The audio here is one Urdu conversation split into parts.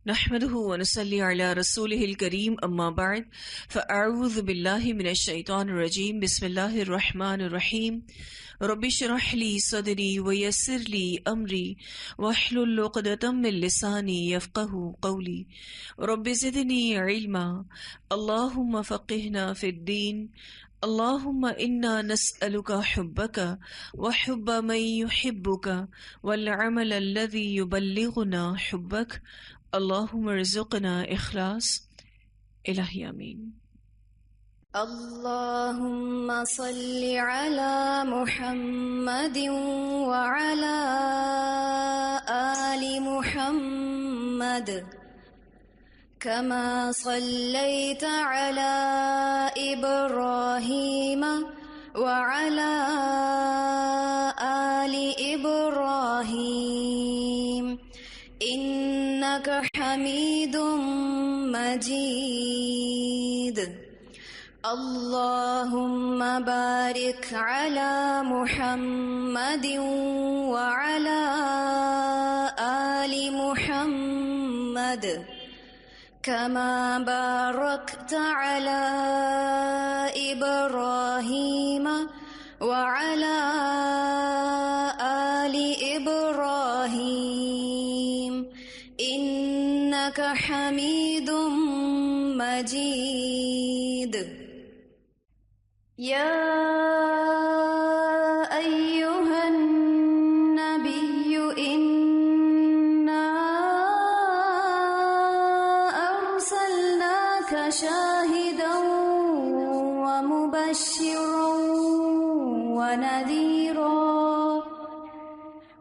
نحمده ونصلي على رسوله الكريم اما بعد فاعوذ بالله من الشيطان الرجيم بسم الله الرحمن الرحيم رب اشرح لي صدري ويسر لي امري واحلل عقدة من لساني يفقهوا قولي رب زدني علما اللهم فقهنا في الدين اللهم انا نسألك حبك وحب من يحبك والعمل الذي يبلغنا حبك اللهم ارزقنا اخلاص الہی آمین۔ اللهم صل على محمد وعلى آل محمد كما صليت على إبراهيم وعلى آل إبراهيم إنك حميد مجيد اللهم بارك على محمد وعلى آل محمد كما باركت على إبراهيم وعلى آل إبراهيم إنك حميد مجيد يا أيها النبي إنا أرسلناك شاهدا ومبشرا ونذيرا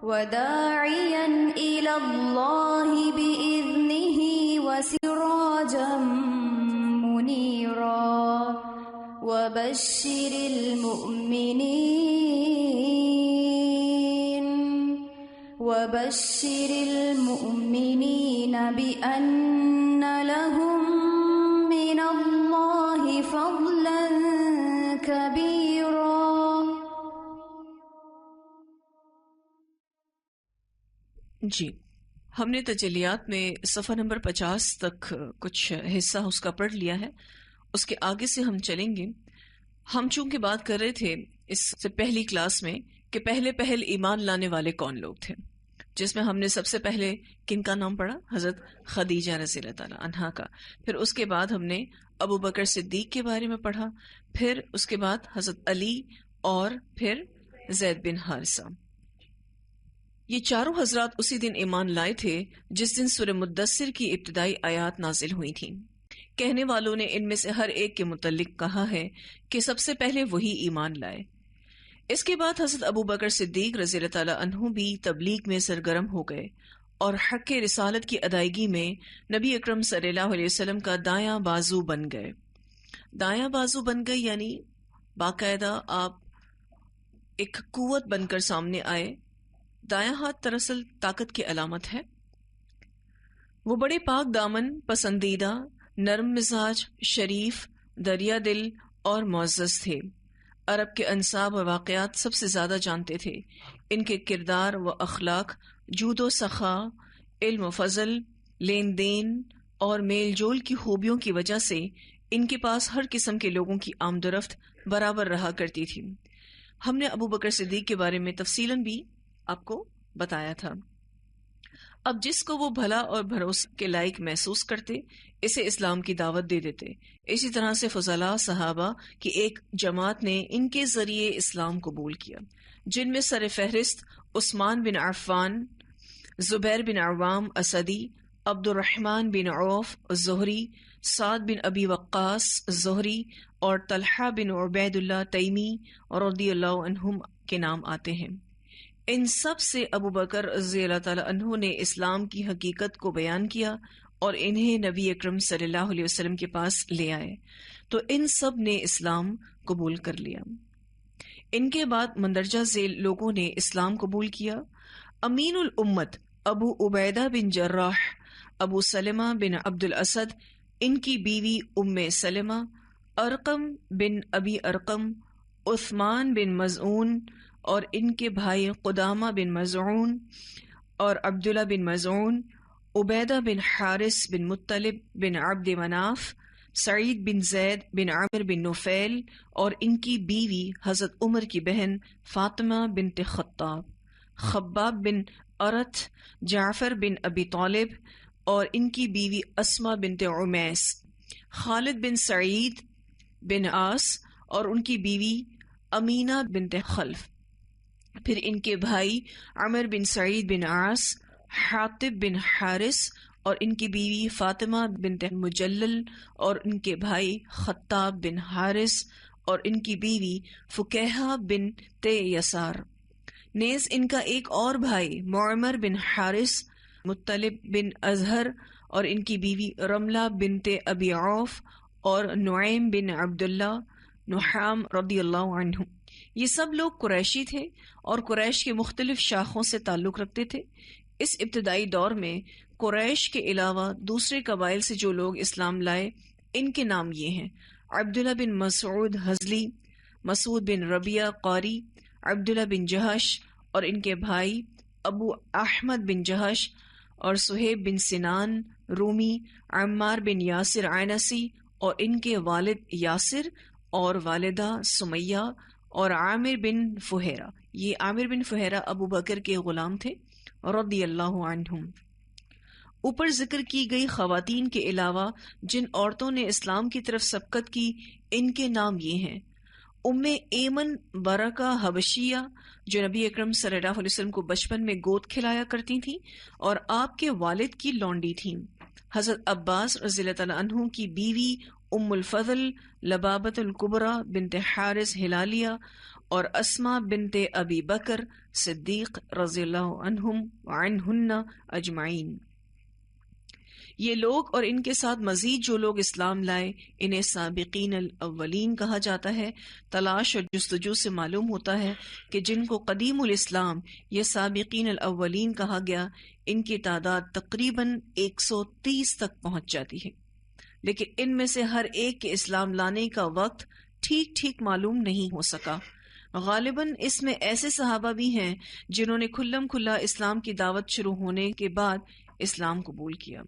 وداعيا إلى الله بإذنه وسراجا منيرا وبشر المؤمنين بأن لهم من الله فضلا كبيرا۔ جی، ہم نے تجلیات میں صفحہ نمبر 50 تک کچھ حصہ اس کا پڑھ لیا ہے۔ اس کے آگے سے ہم چلیں گے۔ ہم چونکہ بات کر رہے تھے اس سے پہلی کلاس میں کہ پہلے ایمان لانے والے کون لوگ تھے، جس میں ہم نے سب سے پہلے کن کا نام پڑھا؟ حضرت خدیجہ رضی اللہ تعالی عنہا کا۔ پھر اس کے بعد ہم نے ابو بکر صدیق کے بارے میں پڑھا، پھر اس کے بعد حضرت علی اور پھر زید بن حارثہ۔ یہ چاروں حضرات اسی دن ایمان لائے تھے جس دن سورہ مدثر کی ابتدائی آیات نازل ہوئی تھیں۔ کہنے والوں نے ان میں سے ہر ایک کے متعلق کہا ہے کہ سب سے پہلے وہی ایمان لائے۔ اس کے بعد حضرت ابو بکر صدیق رضی اللہ تعالیٰ عنہ بھی تبلیغ میں سرگرم ہو گئے اور حق رسالت کی ادائیگی میں نبی اکرم صلی اللہ علیہ وسلم کا دایاں بازو بن گئے۔ دایاں بازو بن گئے یعنی باقاعدہ آپ ایک قوت بن کر سامنے آئے۔ دایاں ہاتھ دراصل طاقت کی علامت ہے۔ وہ بڑے پاک دامن، پسندیدہ، نرم مزاج، شریف، دریا دل اور معزز تھے۔ عرب کے انساب و واقعات سب سے زیادہ جانتے تھے۔ ان کے کردار و اخلاق، جود و سخا، علم و فضل، لین دین اور میل جول کی خوبیوں کی وجہ سے ان کے پاس ہر قسم کے لوگوں کی آمد و رفت برابر رہا کرتی تھی۔ ہم نے ابو بکر صدیق کے بارے میں تفصیلاً بھی آپ کو بتایا تھا۔ اب جس کو وہ بھلا اور بھروسے کے لائق محسوس کرتے اسے اسلام کی دعوت دے دیتے۔ اسی طرح سے فضلاء صحابہ کی ایک جماعت نے ان کے ذریعے اسلام قبول کیا، جن میں سر فہرست عثمان بن عفان، زبیر بن عوام اسدی، عبد الرحمن بن عوف الزہری، سعد بن ابی وقاص الزہری اور طلحہ بن عبید اللہ تیمی رضی اللہ عنہم کے نام آتے ہیں۔ ان سب سے ابو بکر رضی اللہ تعالیٰ عنہ نے اسلام کی حقیقت کو بیان کیا اور انہیں نبی اکرم صلی اللہ علیہ وسلم کے پاس لے آئے تو ان سب نے اسلام قبول کر لیا۔ ان کے بعد مندرجہ ذیل لوگوں نے اسلام قبول کیا۔ امین الامت ابو عبیدہ بن جراح، ابو سلمہ بن عبد الاسد، ان کی بیوی ام سلمہ، ارقم بن ابی ارقم، عثمان بن مظعون اور ان کے بھائی قدامہ بن مظعون اور عبداللہ بن مظعون عبیدہ بن حارث بن مطلب بن عبد مناف، سعید بن زید بن عامر بن نفیل اور ان کی بیوی حضرت عمر کی بہن فاطمہ بنت خطاب، خباب بن ارت، جعفر بن ابی طالب اور ان کی بیوی اسما بنت عمیس، خالد بن سعید بن عاص اور ان کی بیوی امینہ بنت خلف، پھر ان کے بھائی عمر بن سعید بن عاص، حاطب بن حارث اور ان کی بیوی فاطمہ بنت مجلل اور ان کے بھائی خطاب بن حارث اور ان کی بیوی فکیہہ بنت یسار، نیز ان کا ایک اور بھائی معمر بن حارث، مطلب بن ازہر اور ان کی بیوی رملہ بنت ابی عوف اور نعیم بن عبداللہ نحام رضی اللہ عنہ۔ یہ سب لوگ قریشی تھے اور قریش کے مختلف شاخوں سے تعلق رکھتے تھے۔ اس ابتدائی دور میں قریش کے علاوہ دوسرے قبائل سے جو لوگ اسلام لائے ان کے نام یہ ہیں: عبداللہ بن مسعود ہزلی، مسعود بن ربیہ قاری، عبداللہ بن جہش اور ان کے بھائی ابو احمد بن جہش اور صہیب بن سنان رومی، عمار بن یاسر عنسی اور ان کے والد یاسر اور والدہ سمیہ اور عامر بن فہیرہ۔ یہ عامر بن فہیرہ ابو بکر کے غلام تھے رضی اللہ عنہم۔ اوپر ذکر کی گئی خواتین کے علاوہ جن عورتوں نے اسلام کی طرف سبقت کی ان کے نام یہ ہیں: ام ایمن برکہ حبشیہ، جو نبی اکرم صلی اللہ علیہ وسلم کو بچپن میں گود کھلایا کرتی تھیں اور آپ کے والد کی لونڈی تھیں، حضرت عباس رضی اللہ تعالیٰ عنہ کی بیوی ام الفضل لبابۃ الکبریٰ بنت حارث ہلالیہ اور اسما بنت ابی بکر صدیق رضی اللہ عنہم وعنہن اجمعین۔ یہ لوگ اور ان کے ساتھ مزید جو لوگ اسلام لائے انہیں سابقین الاولین کہا جاتا ہے۔ تلاش اور جستجو سے معلوم ہوتا ہے کہ جن کو قدیم الاسلام یا سابقین الاولین کہا گیا ان کی تعداد تقریباً 130 تک پہنچ جاتی ہے، لیکن ان میں سے ہر ایک کے اسلام لانے کا وقت ٹھیک ٹھیک معلوم نہیں ہو سکا۔ غالباً اس میں ایسے صحابہ بھی ہیں جنہوں نے کھلم کھلا اسلام کی دعوت شروع ہونے کے بعد اسلام قبول کیا۔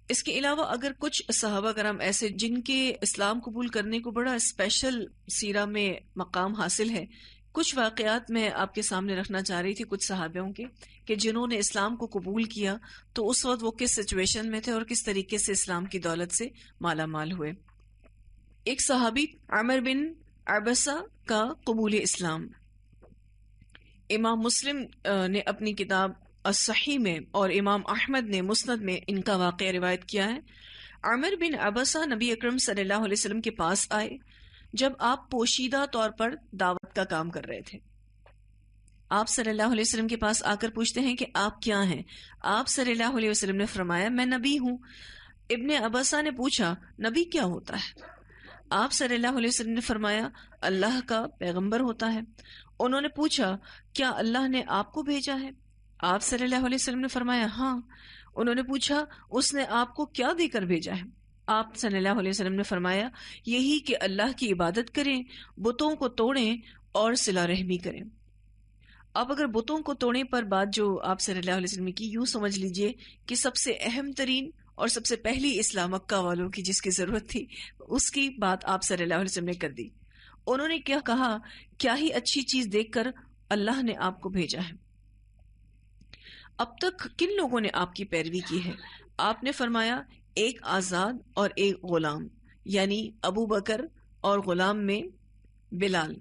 اس کے علاوہ اگر کچھ صحابہ کرام ایسے جن کے اسلام قبول کرنے کو بڑا اسپیشل سیرہ میں مقام حاصل ہے، کچھ واقعات میں آپ کے سامنے رکھنا چاہ رہی تھی کچھ صحابیوں کے کہ جنہوں نے اسلام کو قبول کیا تو اس وقت وہ کس سچویشن میں تھے اور کس طریقے سے اسلام کی دولت سے مالا مال ہوئے۔ ایک صحابی عمر بن عبسہ کا قبول اسلام، امام مسلم نے اپنی کتاب الصحیح میں اور امام احمد نے مسند میں ان کا واقعہ روایت کیا ہے۔ عمر بن عبسہ نبی اکرم صلی اللہ علیہ وسلم کے پاس آئے جب آپ پوشیدہ طور پر دعوت کا کام کر رہے تھے۔ آپ صلی اللہ علیہ وسلم کے پاس آ کر پوچھتے ہیں کہ آپ کیا ہیں؟ آپ صلی اللہ علیہ وسلم نے فرمایا میں نبی ہوں۔ ابن عبسہ نے پوچھا نبی کیا ہوتا ہے؟ آپ صلی اللہ علیہ وسلم نے فرمایا اللہ کا پیغمبر ہوتا ہے۔ انہوں نے پوچھا کیا اللہ نے آپ کو بھیجا ہے؟ آپ صلی اللہ علیہ وسلم نے فرمایا ہاں۔ انہوں نے پوچھا اس نے آپ کو کیا دے کر بھیجا ہے؟ آپ صلی اللہ علیہ وسلم نے فرمایا یہی کہ اللہ کی عبادت کریں، بتوں کو توڑیں اور صلہ رحمی کریں۔ اب اگر بتوں کو توڑنے پر بات جو آپ صلی اللہ علیہ وسلم نے کی، یوں سمجھ لیجئے کہ سب سے اہم ترین اور سب سے پہلی اصلاح مکہ والوں کی جس کی ضرورت تھی اس کی بات آپ صلی اللہ علیہ وسلم نے کر دی۔ انہوں نے کیا کہا کیا ہی اچھی چیز دیکھ کر اللہ نے آپ کو بھیجا ہے۔ اب تک کن لوگوں نے آپ کی پیروی کی ہے؟ آپ نے فرمایا ایک آزاد اور ایک غلام، یعنی ابو بکر اور غلام میں بلال۔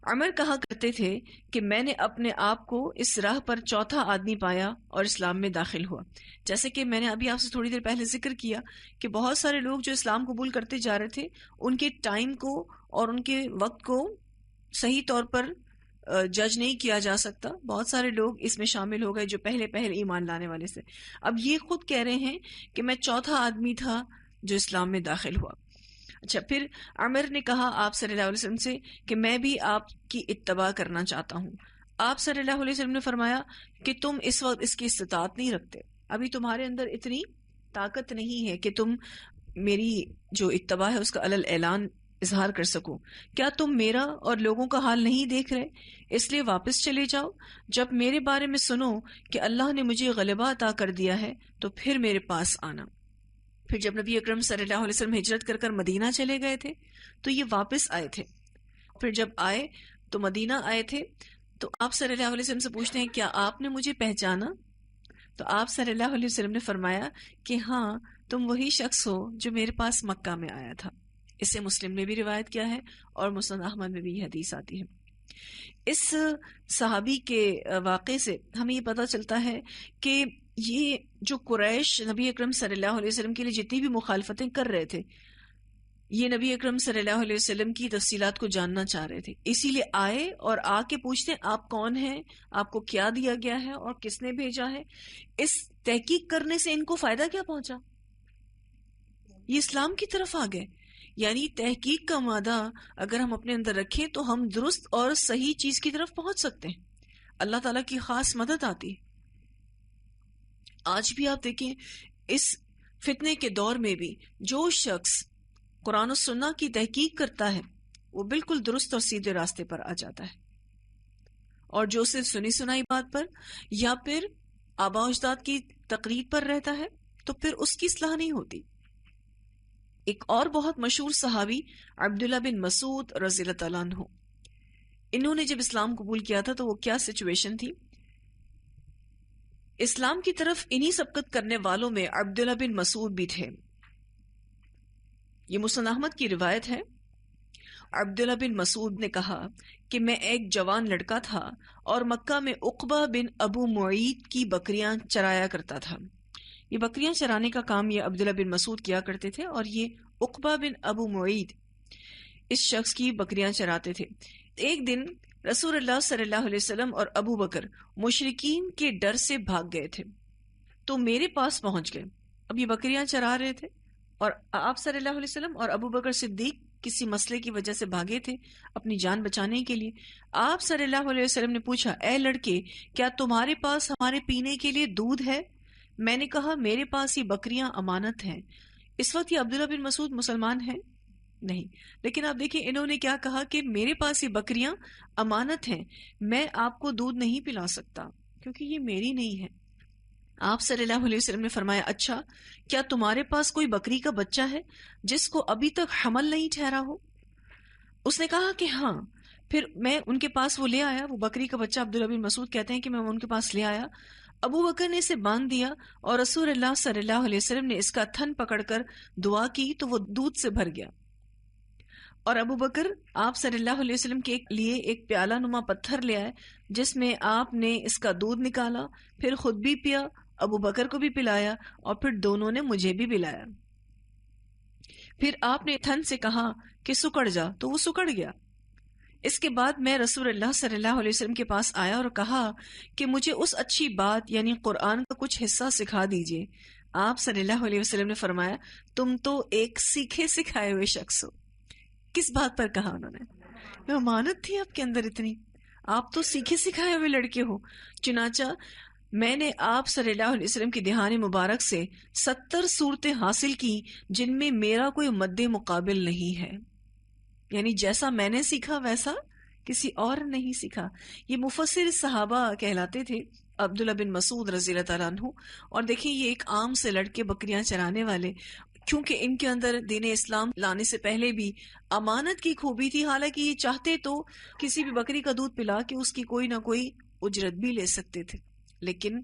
عمر کہا کرتے تھے کہ میں نے اپنے آپ کو اس راہ پر چوتھا آدمی پایا اور اسلام میں داخل ہوا۔ جیسے کہ میں نے ابھی آپ سے تھوڑی دیر پہلے ذکر کیا کہ بہت سارے لوگ جو اسلام قبول کرتے جا رہے تھے ان کے ٹائم کو اور ان کے وقت کو صحیح طور پر جج نہیں کیا جا سکتا۔ بہت سارے لوگ اس میں شامل ہو گئے جو پہلے ایمان لانے والے سے۔ اب یہ خود کہہ رہے ہیں کہ میں چوتھا آدمی تھا جو اسلام میں داخل ہوا۔ اچھا، پھر عمر نے کہا آپ صلی اللہ علیہ وسلم سے کہ میں بھی آپ کی اتباع کرنا چاہتا ہوں۔ آپ صلی اللہ علیہ وسلم نے فرمایا کہ تم اس وقت اس کی استطاعت نہیں رکھتے، ابھی تمہارے اندر اتنی طاقت نہیں ہے کہ تم میری جو اتباع ہے اس کا علل اعلان اظہار کر سکوں. کیا تم میرا اور لوگوں کا حال نہیں دیکھ رہے؟ اس لیے واپس چلے جاؤ. جب میرے بارے میں سنو کہ اللہ نے مجھے غلبہ عطا کر دیا ہے تو پھر میرے پاس آنا. پھر جب نبی اکرم صلی اللہ علیہ وسلم ہجرت کر کر مدینہ چلے گئے تھے تو یہ واپس آئے تھے. پھر جب آئے تو مدینہ آئے تھے تو آپ صلی اللہ علیہ وسلم سے پوچھتے ہیں کیا آپ نے مجھے پہچانا؟ تو آپ صلی اللہ علیہ وسلم نے فرمایا کہ ہاں تم وہی شخص ہو جو میرے پاس مکہ میں آیا تھا. اسے مسلم نے بھی روایت کیا ہے اور مسند احمد میں بھی یہ حدیث آتی ہے. اس صحابی کے واقعے سے ہمیں یہ پتہ چلتا ہے کہ یہ جو قریش نبی اکرم صلی اللہ علیہ وسلم کے لیے جتنی بھی مخالفتیں کر رہے تھے یہ نبی اکرم صلی اللہ علیہ وسلم کی تفصیلات کو جاننا چاہ رہے تھے. اسی لیے آئے اور آ کے پوچھتے ہیں آپ کون ہیں, آپ کو کیا دیا گیا ہے اور کس نے بھیجا ہے. اس تحقیق کرنے سے ان کو فائدہ کیا پہنچا؟ یہ اسلام کی طرف آ گئے. یعنی تحقیق کا مادہ اگر ہم اپنے اندر رکھیں تو ہم درست اور صحیح چیز کی طرف پہنچ سکتے ہیں. اللہ تعالیٰ کی خاص مدد آتی ہے. آج بھی آپ دیکھیں اس فتنے کے دور میں بھی جو شخص قرآن و سنہ کی تحقیق کرتا ہے وہ بالکل درست اور سیدھے راستے پر آ جاتا ہے, اور جو صرف سنی سنائی بات پر یا پھر آباء و اجداد کی تقلید پر رہتا ہے تو پھر اس کی اصلاح نہیں ہوتی. ایک اور بہت مشہور صحابی عبداللہ بن مسعود رضی اللہ تعالیٰ عنہ, انہوں نے جب اسلام قبول کیا تھا تو وہ کیا سچویشن تھی؟ اسلام کی طرف انہی سبقت کرنے والوں میں عبداللہ بن مسعود بھی تھے. یہ مسند احمد کی روایت ہے. عبداللہ بن مسعود نے کہا کہ میں ایک جوان لڑکا تھا اور مکہ میں عقبہ بن ابو معیط کی بکریاں چرایا کرتا تھا. یہ بکریاں چرانے کا کام یہ عبداللہ بن مسعود کیا کرتے تھے اور یہ عقبہ بن ابو معیط اس شخص کی بکریاں چراتے تھے. ایک دن رسول اللہ صلی اللہ علیہ وسلم اور ابو بکر مشرکین کے ڈر سے بھاگ گئے تھے تو میرے پاس پہنچ گئے. اب یہ بکریاں چرا رہے تھے اور آپ صلی اللہ علیہ وسلم اور ابو بکر صدیق کسی مسئلے کی وجہ سے بھاگے تھے اپنی جان بچانے کے لیے. آپ صلی اللہ علیہ وسلم نے پوچھا اے لڑکے کیا تمہارے پاس ہمارے پینے کے لیے دودھ ہے؟ میں نے کہا میرے پاس یہ بکریاں امانت ہیں. اس وقت یہ عبداللہ بن مسعود مسلمان ہیں نہیں, لیکن آپ دیکھیں انہوں نے کیا کہا کہ میرے پاس یہ بکریاں امانت ہیں, میں آپ کو دودھ نہیں پلا سکتا کیونکہ یہ میری نہیں ہے. آپ صلی اللہ علیہ وسلم نے فرمایا اچھا کیا تمہارے پاس کوئی بکری کا بچہ ہے جس کو ابھی تک حمل نہیں ٹھہرا ہو؟ اس نے کہا کہ ہاں. پھر میں ان کے پاس وہ لے آیا, وہ بکری کا بچہ. عبداللہ بن مسعود کہتے ہیں کہ میں ان کے پاس لے آیا. ابو بکر نے اسے باندھ دیا اور رسول اللہ صلی اللہ علیہ وسلم نے اس کا تھن پکڑ کر دعا کی تو وہ دودھ سے بھر گیا. اور ابو بکر آپ صلی اللہ علیہ وسلم کے لیے ایک پیالہ نما پتھر لے آئے جس میں آپ نے اس کا دودھ نکالا, پھر خود بھی پیا, ابو بکر کو بھی پلایا اور پھر دونوں نے مجھے بھی پلایا. پھر آپ نے تھن سے کہا کہ سکڑ جا تو وہ سکڑ گیا. اس کے بعد میں رسول اللہ صلی اللہ علیہ وسلم کے پاس آیا اور کہا کہ مجھے اس اچھی بات یعنی قرآن کا کچھ حصہ سکھا دیجئے. آپ صلی اللہ علیہ وسلم نے فرمایا تم تو ایک سیکھے سکھائے ہوئے شخص ہو. کس بات پر کہا انہوں نے؟ امانت تھی آپ کے اندر اتنی, آپ تو سیکھے سکھائے ہوئے لڑکے ہو. چنانچہ میں نے آپ صلی اللہ علیہ وسلم کی دہان مبارک سے 70 صورتیں حاصل کی جن میں میرا کوئی مد مقابل نہیں ہے. یعنی جیسا میں نے سیکھا ویسا کسی اور نہیں سیکھا. یہ مفسر صحابہ کہلاتے تھے عبداللہ بن مسعود رضی اللہ تعالیٰ عنہ. اور دیکھیں یہ ایک عام سے لڑکے بکریاں چرانے والے, کیونکہ ان کے اندر دین اسلام لانے سے پہلے بھی امانت کی خوبی تھی. حالانکہ یہ چاہتے تو کسی بھی بکری کا دودھ پلا کے اس کی کوئی نہ کوئی اجرت بھی لے سکتے تھے, لیکن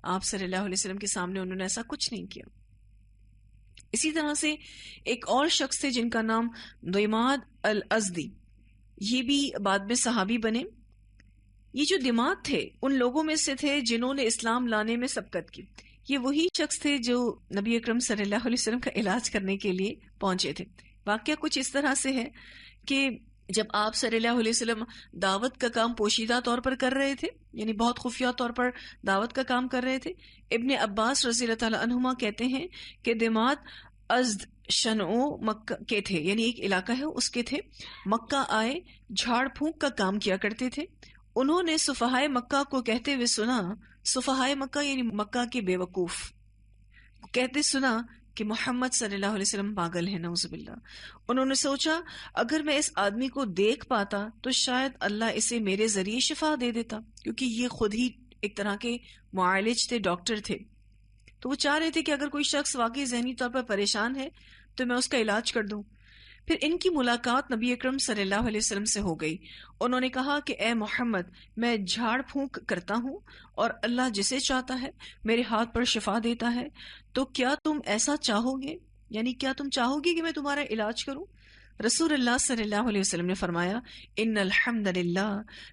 آپ صلی اللہ علیہ وسلم کے سامنے انہوں نے ایسا کچھ نہیں کیا. اسی طرح سے ایک اور شخص تھے جن کا نام دیماد الازدی, یہ بھی بعد میں صحابی بنے. یہ جو دیماد تھے ان لوگوں میں سے تھے جنہوں نے اسلام لانے میں سبقت کی. یہ وہی شخص تھے جو نبی اکرم صلی اللہ علیہ وسلم کا علاج کرنے کے لیے پہنچے تھے. واقعہ کچھ اس طرح سے ہے کہ جب آپ صلی اللہ علیہ وسلم دعوت کا کام پوشیدہ طور پر کر رہے تھے, یعنی بہت خفیہ طور پر دعوت کا کام کر رہے تھے, ابن عباس رضی اللہ تعالیٰ عنہما کہتے ہیں کہ دیماد ازد شنعو مکہ کے تھے, یعنی ایک علاقہ ہے اس کے تھے. مکہ آئے, جھاڑ پھونک کا کام کیا کرتے تھے. انہوں نے صفحائے مکہ کو کہتے ہوئے سنا, صفحائے مکہ یعنی مکہ کے بے وقوف کہتے سنا کہ محمد صلی اللہ علیہ وسلم پاگل ہے، نعوذ باللہ. انہوں نے سوچا اگر میں اس آدمی کو دیکھ پاتا تو شاید اللہ اسے میرے ذریعے شفا دے دیتا، کیونکہ یہ خود ہی ایک طرح کے معالج تھے، ڈاکٹر تھے. تو وہ چاہ رہے تھے کہ اگر کوئی شخص واقعی ذہنی طور پر پریشان ہے تو میں اس کا علاج کر دوں. پھر ان کی ملاقات نبی اکرم صلی اللہ علیہ وسلم سے ہو گئی. انہوں نے کہا کہ اے محمد، میں جھاڑ پھونک کرتا ہوں اور اللہ جسے چاہتا ہے میرے ہاتھ پر شفا دیتا ہے، تو کیا تم ایسا چاہو گے؟ یعنی کیا تم چاہو گے کہ میں تمہارا علاج کروں؟ رسول اللہ صلی اللہ علیہ وسلم نے فرمایا ان الحمد للہ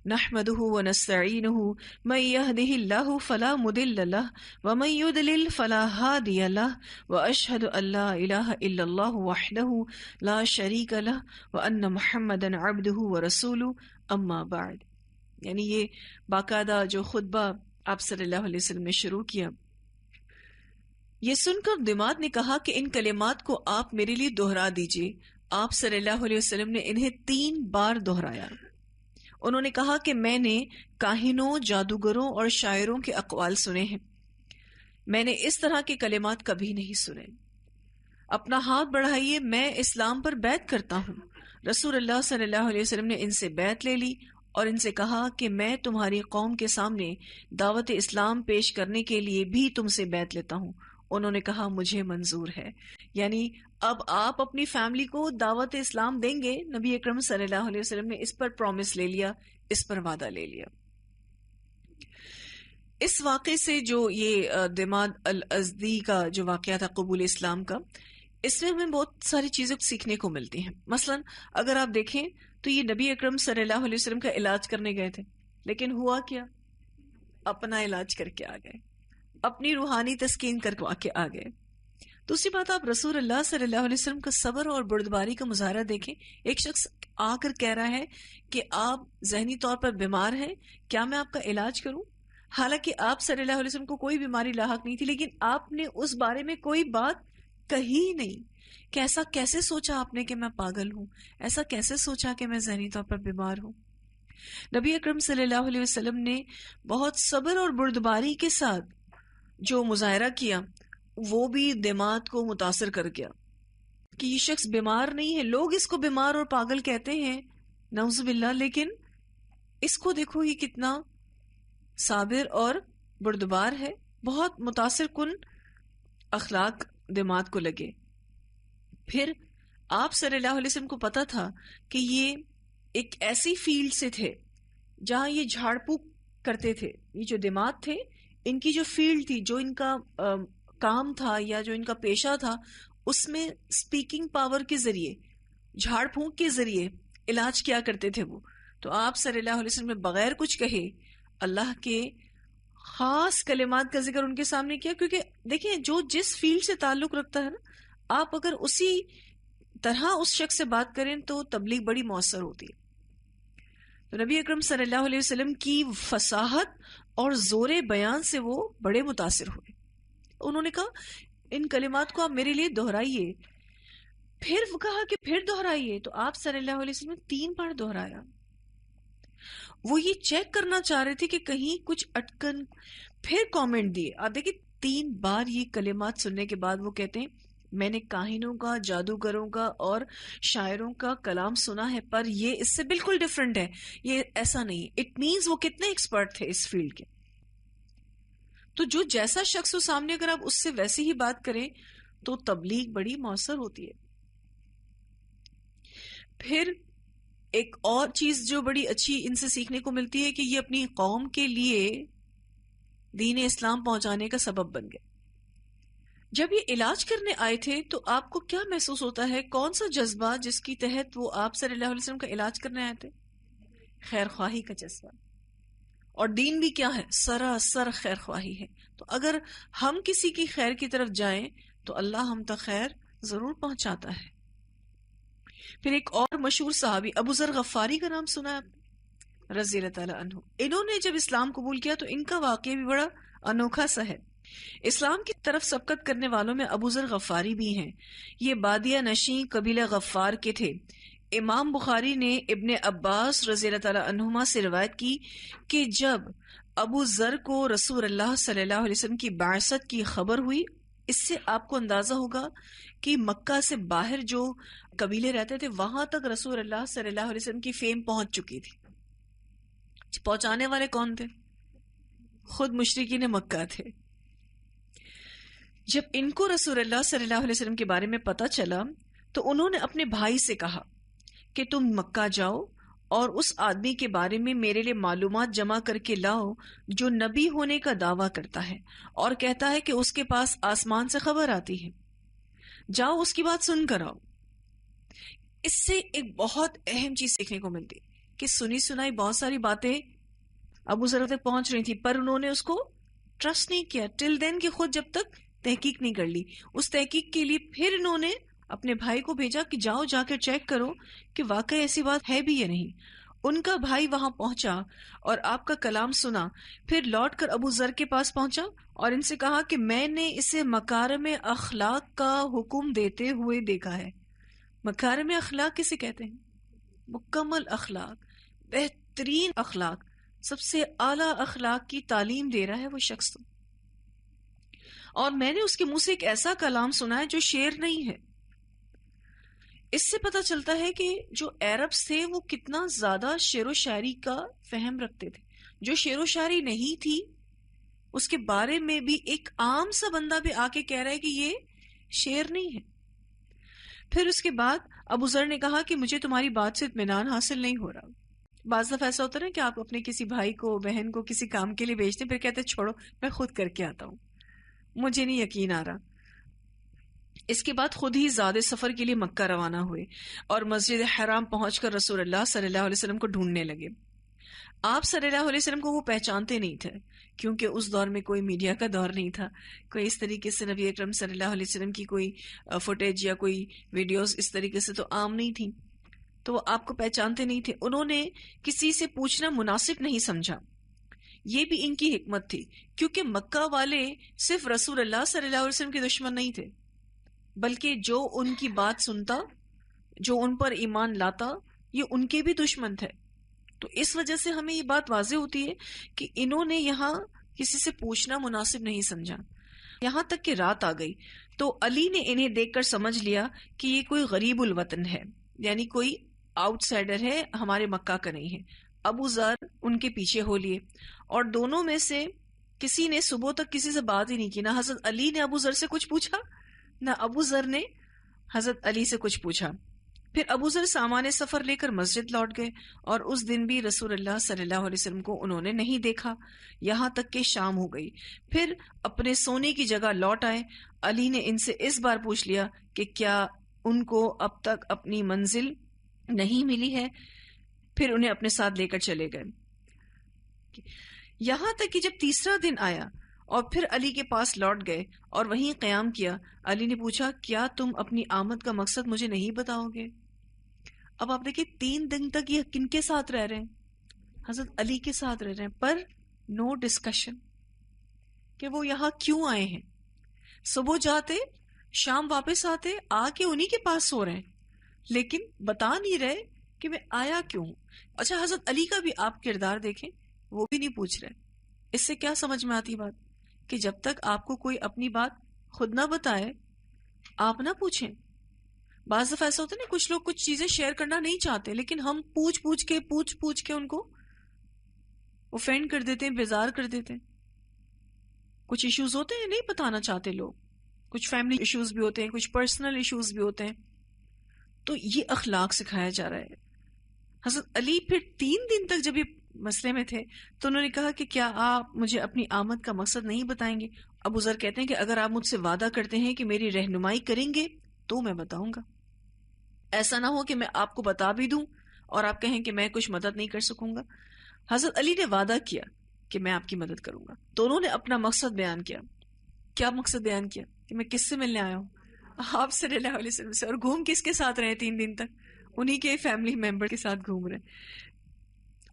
نحمده ونستعینه من يهده اللہ فلا مضل له ومن يضلل فلا هادی له واشهد ان لا الہ الا اللہ وحده لا شریک له وان محمدا عبده ورسوله اما بعد. یعنی یہ باقاعدہ جو خطبہ آپ صلی اللہ علیہ وسلم نے شروع کیا، یہ سن کر دماغ نے کہا کہ ان کلمات کو آپ میرے لیے دہرا دیجئے. آپ صلی اللہ علیہ وسلم نے انہیں 3 بار دہرایا. انہوں نے کہا کہ میں نے کاہنوں، جادوگروں اور شاعروں کے اقوال سنے ہیں، میں نے اس طرح کے کلمات کبھی نہیں سنے. اپنا ہاتھ بڑھائیے، میں اسلام پر بیعت کرتا ہوں. رسول اللہ صلی اللہ علیہ وسلم نے ان سے بیعت لے لی اور ان سے کہا کہ میں تمہاری قوم کے سامنے دعوت اسلام پیش کرنے کے لیے بھی تم سے بیعت لیتا ہوں. انہوں نے کہا مجھے منظور ہے. یعنی اب آپ اپنی فیملی کو دعوت اسلام دیں گے. نبی اکرم صلی اللہ علیہ وسلم نے اس پر پرومس لے لیا، اس پر وعدہ لے لیا. اس واقعے سے جو یہ دماد الازدی کا جو واقعہ تھا قبول اسلام کا، اس میں ہمیں بہت ساری چیزیں سیکھنے کو ملتی ہیں. مثلا اگر آپ دیکھیں تو یہ نبی اکرم صلی اللہ علیہ وسلم کا علاج کرنے گئے تھے، لیکن ہوا کیا؟ اپنا علاج کر کے آ گئے، اپنی روحانی تسکین کروا کے آ گئے. دوسری بات، آپ رسول اللہ صلی اللہ علیہ وسلم کا صبر اور بردباری کا مظاہرہ دیکھیں. ایک شخص آ کر کہہ رہا ہے کہ آپ ذہنی طور پر بیمار ہیں، کیا میں آپ کا علاج کروں؟ حالانکہ آپ صلی اللہ علیہ وسلم کو کوئی بیماری لاحق نہیں تھی، لیکن آپ نے اس بارے میں کوئی بات کہی نہیں کہ ایسا کیسے سوچا آپ نے کہ میں پاگل ہوں، ایسا کیسے سوچا کہ میں ذہنی طور پر بیمار ہوں. نبی اکرم صلی اللہ علیہ وسلم نے بہت صبر اور بردباری کے ساتھ جو مظاہرہ کیا وہ بھی دماغ کو متاثر کر گیا کہ یہ شخص بیمار نہیں ہے. لوگ اس کو بیمار اور پاگل کہتے ہیں، نعوذ باللہ، لیکن اس کو دیکھو یہ کتنا صابر اور بردبار ہے. بہت متاثر کن اخلاق دماغ کو لگے. پھر آپ صلی اللہ علیہ وسلم کو پتا تھا کہ یہ ایک ایسی فیلڈ سے تھے جہاں یہ جھاڑ پھونک کرتے تھے. یہ جو دماغ تھے، ان کی جو فیلڈ تھی، جو ان کا کام تھا یا جو ان کا پیشہ تھا، اس میں سپیکنگ پاور کے ذریعے، جھاڑ پھونک کے ذریعے علاج کیا کرتے تھے وہ. تو آپ صلی اللہ علیہ وسلم نے بغیر کچھ کہے اللہ کے خاص کلمات کا ذکر ان کے سامنے کیا. کیونکہ دیکھیں جو جس فیلڈ سے تعلق رکھتا ہے نا، آپ اگر اسی طرح اس شخص سے بات کریں تو تبلیغ بڑی مؤثر ہوتی ہے. تو نبی اکرم صلی اللہ علیہ وسلم کی فصاحت اور زور بیان سے وہ بڑے متاثر ہوئے. انہوں نے کہا ان کلمات کو آپ میرے لیے دہرائیے. پھر وہ کہا کہ پھر دہرائیے. تو آپ صلی اللہ علیہ وسلم نے 3 بار دہرایا. وہ یہ چیک کرنا چاہ رہے تھے کہ کہیں کچھ اٹکن. پھر کامنٹ دیے. آپ دیکھیں 3 بار یہ کلمات سننے کے بعد وہ کہتے ہیں میں نے کاہنوں کا، جادوگروں کا اور شاعروں کا کلام سنا ہے، پر یہ اس سے بالکل ڈیفرنٹ ہے، یہ ایسا نہیں. اٹ مینز وہ کتنے ایکسپرٹ تھے اس فیلڈ کے. تو جو جیسا شخص ہو سامنے، اگر آپ اس سے ویسی ہی بات کریں تو تبلیغ بڑی مؤثر ہوتی ہے. پھر ایک اور چیز جو بڑی اچھی ان سے سیکھنے کو ملتی ہے کہ یہ اپنی قوم کے لیے دین اسلام پہنچانے کا سبب بن گئے. جب یہ علاج کرنے آئے تھے تو آپ کو کیا محسوس ہوتا ہے؟ کون سا جذبہ جس کی تحت وہ آپ صلی اللہ علیہ وسلم کا علاج کرنے آئے تھے؟ خیر خواہی کا جذبہ. اور دین بھی کیا ہے؟ سراسر خیر خواہی ہے. تو اگر ہم کسی کی خیر کی طرف جائیں تو اللہ ہم تک خیر ضرور پہنچاتا ہے. پھر ایک اور مشہور صحابی ابو ذر غفاری کا نام سنا ہے رضی اللہ تعالیٰ عنہ. انہوں نے جب اسلام قبول کیا تو ان کا واقعہ بھی بڑا انوکھا سا ہے. اسلام کی طرف سبقت کرنے والوں میں ابو ذر غفاری بھی ہیں. یہ بادیہ نشین قبیلہ غفار کے تھے. امام بخاری نے ابن عباس رضی اللہ تعالیٰ عنہما سے روایت کی کہ جب ابو ذر کو رسول اللہ صلی اللہ علیہ وسلم کی بعثت کی خبر ہوئی، اس سے آپ کو اندازہ ہوگا کہ مکہ سے باہر جو قبیلے رہتے تھے وہاں تک رسول اللہ صلی اللہ علیہ وسلم کی فیم پہنچ چکی تھی. پہنچانے والے کون تھے؟ خود مشرکین مکہ تھے. جب ان کو رسول اللہ صلی اللہ علیہ وسلم کے بارے میں پتہ چلا تو انہوں نے اپنے بھائی سے کہا کہ تم مکہ جاؤ اور اس آدمی کے بارے میں میرے لیے معلومات جمع کر کے لاؤ جو نبی ہونے کا دعویٰ کرتا ہے اور کہتا ہے کہ اس کے پاس آسمان سے خبر آتی ہے. جاؤ اس کی بات سن کر آؤ. اس سے ایک بہت اہم چیز سیکھنے کو ملتی کہ سنی سنائی بہت ساری باتیں ابو ذر تک پہنچ رہی تھی پر انہوں نے اس کو ٹرسٹ نہیں کیا ٹل دین کہ خود جب تک تحقیق نہیں کر لی. اس تحقیق کے لیے پھر انہوں نے اپنے بھائی کو بھیجا کہ جاؤ جا کر چیک کرو کہ واقعی ایسی بات ہے بھی یا نہیں. ان کا بھائی وہاں پہنچا اور آپ کا کلام سنا. پھر لوٹ کر ابو ذر کے پاس پہنچا اور ان سے کہا کہ میں نے اسے مکارم اخلاق کا حکم دیتے ہوئے دیکھا ہے. مکارم اخلاق کسے کہتے ہیں؟ مکمل اخلاق، بہترین اخلاق، سب سے اعلیٰ اخلاق کی تعلیم دے رہا ہے وہ شخص. اور میں نے اس کے منہ سے ایک ایسا کلام سنا ہے جو شعر نہیں ہے. اس سے پتہ چلتا ہے کہ جو عربز تھے وہ کتنا زیادہ شعر و شاعری کا فہم رکھتے تھے. جو شعر و شاعری نہیں تھی اس کے بارے میں بھی ایک عام سا بندہ بھی آ کے کہہ رہا ہے کہ یہ شعر نہیں ہے. پھر اس کے بعد ابو ذر نے کہا کہ مجھے تمہاری بات سے اطمینان حاصل نہیں ہو رہا. بعض دفعہ ایسا ہوتا ہے کہ آپ اپنے کسی بھائی کو بہن کو کسی کام کے لیے بھیجتے پھر کہتے چھوڑو میں خود کر کے آتا ہوں، مجھے نہیں یقین آ رہا. اس کے بعد خود ہی زیادہ سفر کے لیے مکہ روانہ ہوئے اور مسجد حرام پہنچ کر رسول اللہ صلی اللہ علیہ وسلم کو ڈھونڈنے لگے. آپ صلی اللہ علیہ وسلم کو وہ پہچانتے نہیں تھے کیونکہ اس دور میں کوئی میڈیا کا دور نہیں تھا، کوئی اس طریقے سے نبی اکرم صلی اللہ علیہ وسلم کی کوئی فوٹیج یا کوئی ویڈیوز اس طریقے سے تو عام نہیں تھی، تو وہ آپ کو پہچانتے نہیں تھے. انہوں نے کسی سے پوچھنا مناسب نہیں سمجھا. یہ بھی ان کی حکمت تھی کیونکہ مکہ والے صرف رسول اللہ صلی اللہ علیہ وسلم کے دشمن نہیں تھے بلکہ جو ان کی بات سنتا، جو ان پر ایمان لاتا، یہ ان کے بھی دشمن تھے. تو اس وجہ سے ہمیں یہ بات واضح ہوتی ہے کہ انہوں نے یہاں کسی سے پوچھنا مناسب نہیں سمجھا. یہاں تک کہ رات آ گئی تو علی نے انہیں دیکھ کر سمجھ لیا کہ یہ کوئی غریب الوطن ہے، یعنی کوئی آؤٹ سائڈر ہے، ہمارے مکہ کا نہیں ہے. ابو ذر ان کے پیچھے ہو لیے اور دونوں میں سے کسی نے صبح تک کسی سے بات ہی نہیں کی. نہ حضرت علی نے ابو ذر سے کچھ پوچھا نہ ابو ذر نے حضرت علی سے کچھ پوچھا. پھر ابو ذر سامان سفر لے کر مسجد لوٹ گئے اور اس دن بھی رسول اللہ صلی اللہ علیہ وسلم کو انہوں نے نہیں دیکھا یہاں تک کہ شام ہو گئی. پھر اپنے سونے کی جگہ لوٹ آئے. علی نے ان سے اس بار پوچھ لیا کہ کیا ان کو اب تک اپنی منزل نہیں ملی ہے. پھر انہیں اپنے ساتھ لے کر چلے گئے. یہاں تک کہ جب تیسرا دن آیا اور پھر علی کے پاس لوٹ گئے اور وہیں قیام کیا. علی نے پوچھا کیا تم اپنی آمد کا مقصد مجھے نہیں بتاؤ گے؟ اب آپ دیکھیں 3 دن تک یہ کن کے ساتھ رہ رہے ہیں؟ حضرت علی کے ساتھ رہ رہے ہیں، پر نو ڈسکشن کہ وہ یہاں کیوں آئے ہیں. صبح جاتے شام واپس آتے آ کے انہی کے پاس سو رہے ہیں لیکن بتا نہیں رہے کہ میں آیا کیوں. اچھا حضرت علی کا بھی آپ کردار دیکھیں، وہ بھی نہیں پوچھ رہے. اس سے کیا سمجھ میں آتی بات کہ جب تک آپ کو کوئی اپنی بات خود نہ بتائے آپ نہ پوچھیں. بعض دفعہ ایسا ہوتا ہے نا کچھ لوگ کچھ چیزیں شیئر کرنا نہیں چاہتے لیکن ہم پوچھ کے ان کو اوفینڈ کر دیتے ہیں، بیزار کر دیتے ہیں. کچھ ایشوز ہوتے ہیں نہیں بتانا چاہتے لوگ، کچھ فیملی ایشوز بھی ہوتے ہیں، کچھ پرسنل ایشوز بھی ہوتے ہیں. تو یہ اخلاق سکھایا جا رہا ہے. حضرت علی پھر 3 دن تک جب یہ مسئلے میں تھے تو انہوں نے کہا کہ کیا آپ مجھے اپنی آمد کا مقصد نہیں بتائیں گے؟ ابو ذر کہتے ہیں کہ اگر آپ مجھ سے وعدہ کرتے ہیں کہ میری رہنمائی کریں گے تو میں بتاؤں گا. ایسا نہ ہو کہ میں آپ کو بتا بھی دوں اور آپ کہیں کہ میں کچھ مدد نہیں کر سکوں گا. حضرت علی نے وعدہ کیا کہ میں آپ کی مدد کروں گا. دونوں نے اپنا مقصد بیان کیا. کیا مقصد بیان کیا؟ کہ میں کس سے ملنے آیا ہوں؟ آپ صلی اللہ علیہ وسلم سے. اور گھوم کس کے ساتھ رہے 3 دن تک؟ انہی کے فیملی ممبر کے ساتھ گھوم رہے.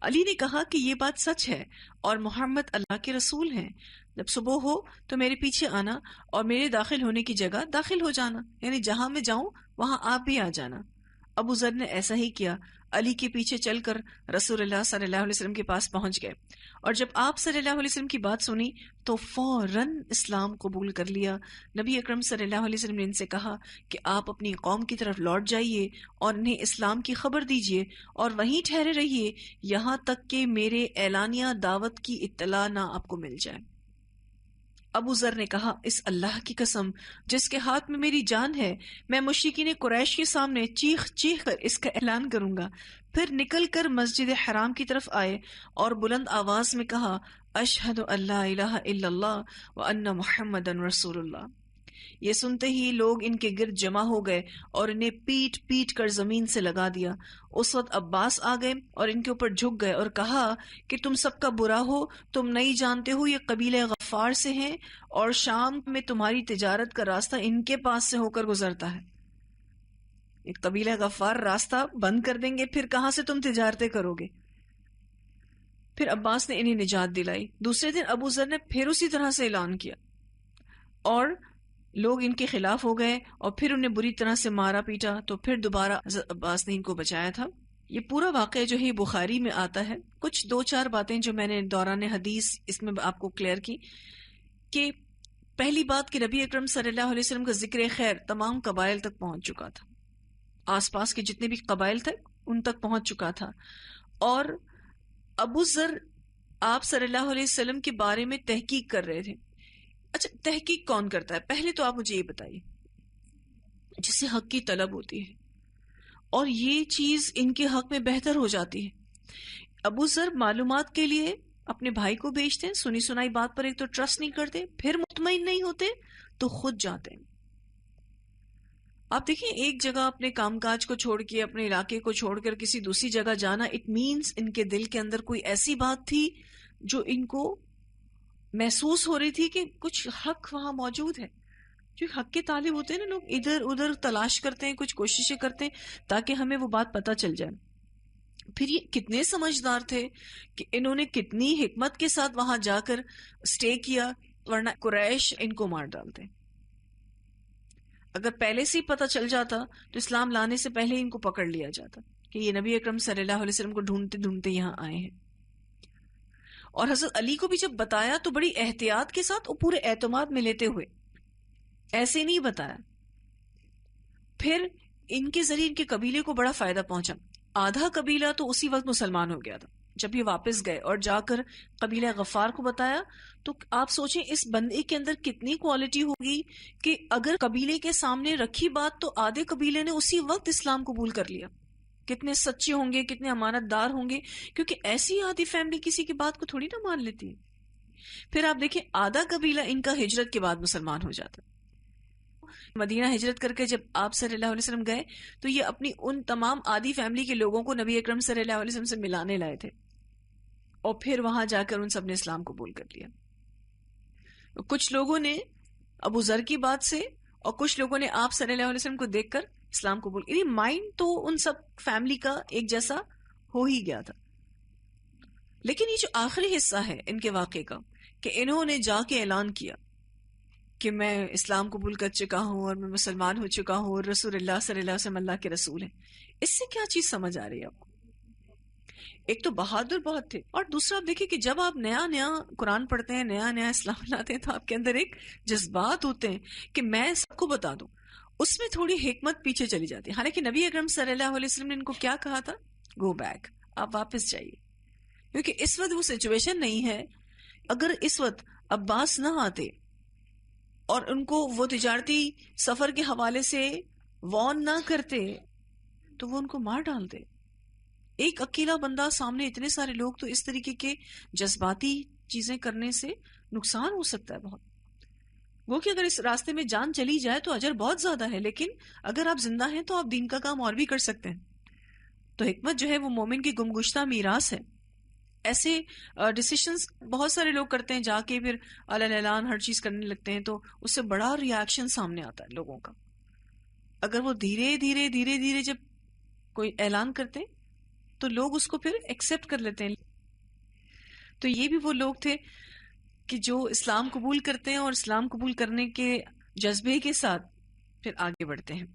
علی نے کہا کہ یہ بات سچ ہے اور محمد اللہ کے رسول ہیں. جب صبح ہو تو میرے پیچھے آنا اور میرے داخل ہونے کی جگہ داخل ہو جانا، یعنی جہاں میں جاؤں وہاں آپ بھی آ جانا. ابو ذر نے ایسا ہی کیا. علی کے پیچھے چل کر رسول اللہ صلی اللہ علیہ وسلم کے پاس پہنچ گئے، اور جب آپ صلی اللہ علیہ وسلم کی بات سنی تو فوراً اسلام قبول کر لیا۔ نبی اکرم صلی اللہ علیہ وسلم نے ان سے کہا کہ آپ اپنی قوم کی طرف لوٹ جائیے اور انہیں اسلام کی خبر دیجیے اور وہیں ٹھہرے رہیے یہاں تک کہ میرے اعلانیہ دعوت کی اطلاع نہ آپ کو مل جائے۔ ابو ذر نے کہا، اس اللہ کی قسم جس کے ہاتھ میں میری جان ہے، میں مشرکین قریش کے سامنے چیخ چیخ کر اس کا اعلان کروں گا۔ پھر نکل کر مسجد حرام کی طرف آئے اور بلند آواز میں کہا، اشہد ان لا الہ الا اللہ وان محمد رسول اللہ۔ یہ سنتے ہی لوگ ان کے گرد جمع ہو گئے اور انہیں پیٹ پیٹ کر زمین سے لگا دیا۔ اس وقت عباس آ گئے اور ان کے اوپر جھک گئے اور کہا کہ تم سب کا برا ہو، تم نہیں جانتے ہو یہ قبیلہ غفار سے ہیں اور شام میں تمہاری تجارت کا راستہ ان کے پاس سے ہو کر گزرتا ہے۔ یہ قبیلہ غفار راستہ بند کر دیں گے، پھر کہاں سے تم تجارتیں کرو گے؟ پھر عباس نے انہیں نجات دلائی۔ دوسرے دن ابو ذر نے پھر اسی طرح سے اعلان کیا اور لوگ ان کے خلاف ہو گئے اور پھر انہیں بری طرح سے مارا پیٹا، تو پھر دوبارہ حضرت عباس نے ان کو بچایا تھا۔ یہ پورا واقعہ جو ہے بخاری میں آتا ہے۔ کچھ دو چار باتیں جو میں نے دوران حدیث اس میں آپ کو کلیئر کی کہ پہلی بات کہ نبی اکرم صلی اللہ علیہ وسلم کا ذکر خیر تمام قبائل تک پہنچ چکا تھا، آس پاس کے جتنے بھی قبائل تھے ان تک پہنچ چکا تھا، اور ابو ذر آپ صلی اللہ علیہ وسلم کے بارے میں تحقیق کر رہے تھے۔ اچھا، تحقیق کون کرتا ہے؟ پہلے تو آپ مجھے یہ بتائیے، جس سے حق کی طلب ہوتی ہے اور یہ چیز ان کے حق میں بہتر ہو جاتی ہے۔ ابو ذر معلومات کے لیے اپنے بھائی کو بھیجتے ہیں، سنی سنائی بات پر ایک تو ٹرسٹ نہیں کرتے، پھر مطمئن نہیں ہوتے تو خود جاتے ہیں۔ آپ دیکھیں، ایک جگہ اپنے کام کاج کو چھوڑ کے، اپنے علاقے کو چھوڑ کر کسی دوسری جگہ جانا، اٹ مینس ان کے دل کے اندر کوئی ایسی بات تھی جو ان کو محسوس ہو رہی تھی کہ کچھ حق وہاں موجود ہے۔ جو حق کے طالب ہوتے ہیں نا، لوگ ادھر ادھر تلاش کرتے ہیں، کچھ کوششیں کرتے ہیں تاکہ ہمیں وہ بات پتہ چل جائے۔ پھر یہ کتنے سمجھدار تھے کہ انہوں نے کتنی حکمت کے ساتھ وہاں جا کر سٹے کیا، ورنہ قریش ان کو مار ڈالتے۔ اگر پہلے سے ہی پتہ چل جاتا تو اسلام لانے سے پہلے ان کو پکڑ لیا جاتا کہ یہ نبی اکرم صلی اللہ علیہ وسلم کو ڈھونڈتے ڈھونڈتے یہاں آئے ہیں۔ اور حضرت علی کو بھی جب بتایا تو بڑی احتیاط کے ساتھ اور پورے اعتماد میں لیتے ہوئے، ایسے نہیں بتایا۔ پھر ان کے ذریعے ان کے قبیلے کو بڑا فائدہ پہنچا۔ آدھا قبیلہ تو اسی وقت مسلمان ہو گیا تھا جب یہ واپس گئے اور جا کر قبیلہ غفار کو بتایا۔ تو آپ سوچیں اس بندے کے اندر کتنی کوالٹی ہوگی کہ اگر قبیلے کے سامنے رکھی بات تو آدھے قبیلے نے اسی وقت اسلام قبول کر لیا۔ کتنے سچے ہوں گے، کتنے امانت دار ہوں گے، کیونکہ ایسی آدھی فیملی کسی کی بات کو تھوڑی نہ مان لیتی ہے۔ پھر آپ دیکھیں، آدھا قبیلہ ان کا ہجرت کے بعد مسلمان ہو جاتا۔ مدینہ ہجرت کر کے جب آپ صلی اللہ علیہ وسلم گئے تو یہ اپنی ان تمام آدھی فیملی کے لوگوں کو نبی اکرم صلی اللہ علیہ وسلم سے ملانے لائے تھے، اور پھر وہاں جا کر ان سب نے اسلام قبول کر لیا۔ کچھ لوگوں نے ابو ذر کی بات سے اور کچھ لوگوں نے آپ صلی اللہ علیہ وسلم کو دیکھ کر اسلام قبول، یعنی مائنڈ تو ان سب فیملی کا ایک جیسا ہو ہی گیا تھا۔ لیکن یہ جو آخری حصہ ہے ان کے واقعے کا کہ انہوں نے جا کے اعلان کیا کہ میں اسلام قبول کر چکا ہوں اور میں مسلمان ہو چکا ہوں اور رسول اللہ صلی اللہ علیہ وسلم اللہ کے رسول ہیں، اس سے کیا چیز سمجھ آ رہی ہے آپ کو؟ ایک تو بہادر بہت تھے، اور دوسرا آپ دیکھیں کہ جب آپ نیا نیا قرآن پڑھتے ہیں، نیا نیا اسلام لاتے ہیں، تو آپ کے اندر ایک جذبات ہوتے ہیں کہ میں سب کو بتا دوں، اس میں تھوڑی حکمت پیچھے چلی جاتی ہے۔ حالانکہ نبی اکرم صلی اللہ علیہ وسلم نے ان کو کیا کہا تھا؟ گو بیک، آپ واپس جائیے، کیونکہ اس وقت وہ سچویشن نہیں ہے۔ اگر اس وقت عباس نہ آتے اور ان کو وہ تجارتی سفر کے حوالے سے وارن نہ کرتے تو وہ ان کو مار ڈالتے۔ ایک اکیلا بندہ سامنے اتنے سارے لوگ، تو اس طریقے کے جذباتی چیزیں کرنے سے نقصان ہو سکتا ہے بہت۔ وہ کہ اگر اس راستے میں جان چلی جائے تو اجر بہت زیادہ ہے، لیکن اگر آپ زندہ ہیں تو آپ دین کا کام اور بھی کر سکتے ہیں۔ تو حکمت جو ہے وہ مومن کی گمگشتہ میراث ہے۔ ایسے ڈیسیشنز بہت سارے لوگ کرتے ہیں، جا کے پھر اعلان ہر چیز کرنے لگتے ہیں، تو اس سے بڑا ریاکشن سامنے آتا ہے لوگوں کا۔ اگر وہ دھیرے دھیرے دھیرے دھیرے جب کوئی اعلان کرتے ہیں تو لوگ اس کو پھر ایکسیپٹ کر لیتے ہیں۔ تو یہ بھی وہ لوگ تھے کہ جو اسلام قبول کرتے ہیں اور اسلام قبول کرنے کے جذبے کے ساتھ پھر آگے بڑھتے ہیں۔